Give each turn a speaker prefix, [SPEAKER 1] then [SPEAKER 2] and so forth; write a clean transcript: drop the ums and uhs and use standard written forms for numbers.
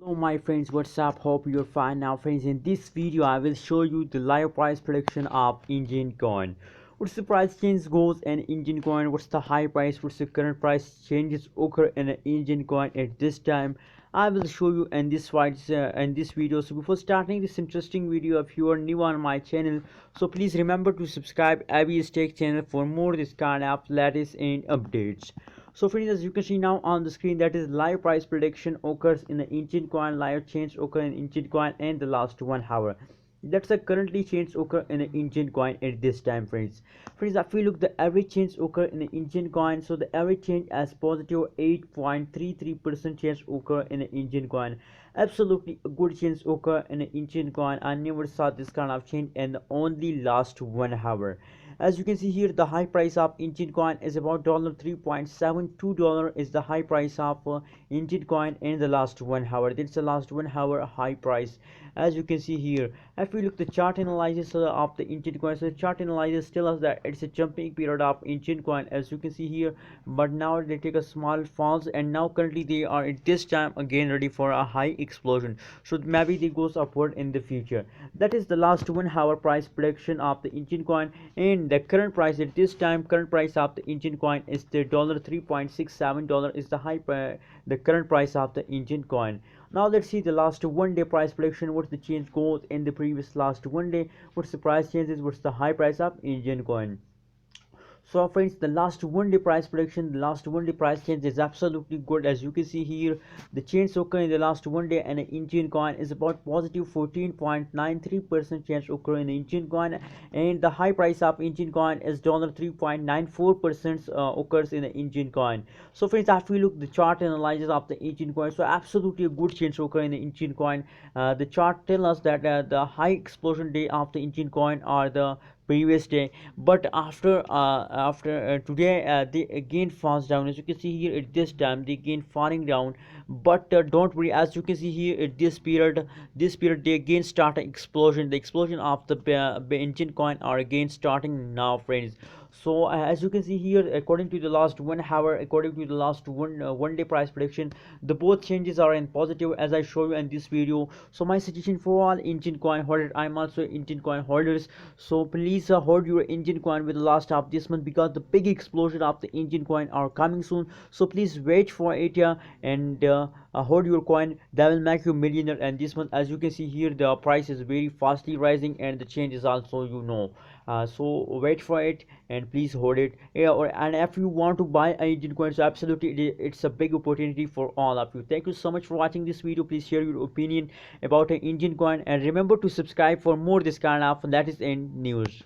[SPEAKER 1] Hello my friends, what's up? Hope you're fine now friends. In this video I will show you the live price prediction of Enjin coin. What's the price change goes in Enjin coin, what's the high price, what's the current price changes occur in an Enjin coin at this time. I will show you in this video. So before starting this interesting video, if you are new on my channel, so please remember to subscribe Abby Stake channel for more this kind of latest and updates. So friends, as you can see now on the screen, that is live price prediction occurs in the Enjin coin. Live change occur in Enjin coin in the last 1 hour. That's a currently change occur in the Enjin coin at this time, friends. Friends, if we look the average change occur in the Enjin coin, so the average change as positive 8.33% change occur in the Enjin coin. Absolutely a good change occur in the Enjin coin. I never saw this kind of change in the only last 1 hour. As you can see here, the high price of Enjin coin is about $3.72 is the high price of Enjin coin in the last 1 hour. That's the last 1 hour high price. As you can see here, if we look the chart analysis of the Enjin coin, so the chart analysis tell us that it's a jumping period of Enjin coin, as you can see here, but now they take a small falls, and now currently they are at this time again ready for a high explosion, so maybe they goes upward in the future. That is the last 1 hour price prediction of the Enjin coin, and the current price at this time, current price of the Enjin coin is the $3.67 is the the current price of the Enjin coin. Now let's see the last 1 day price prediction. What's the change goes in the previous last 1 day, what's the price changes, what's the high price of Enjin coin. So friends, the last 1 day price prediction, the last 1 day price change is absolutely good. As you can see here, the change occur in the last 1 day and the Enjin coin is about positive 14.93% change occur in the Enjin coin, and the high price of Enjin coin is $3.94% occurs in the Enjin coin. So friends, after we look the chart analysis of the Enjin coin, so absolutely a good change occur in the Enjin coin. The chart tell us that the high explosion day of the Enjin coin are the previous day, but after today they again falls down. As you can see here, at this time they again falling down, but don't worry, as you can see here, at this period they again start an explosion. The explosion of the Enjin coin are again starting now, friends. So as you can see here, according to the last 1 hour, according to the last 1 day price prediction, the both changes are in positive, as I show you in this video. So my suggestion for all Enjin coin holders, I'm also Enjin coin holders, so please hold your Enjin coin with the last of this month, because the big explosion of the Enjin coin are coming soon. So please wait for it, and hold your coin. That will make you millionaire. And this month, as you can see here, the price is very fastly rising, and the change is also, so wait for it and please hold it. Yeah, and if you want to buy a Enjin coin, so absolutely it's a big opportunity for all of you. Thank you so much for watching this video. Please share your opinion about an Enjin coin, and remember to subscribe for more this kind of latest in news.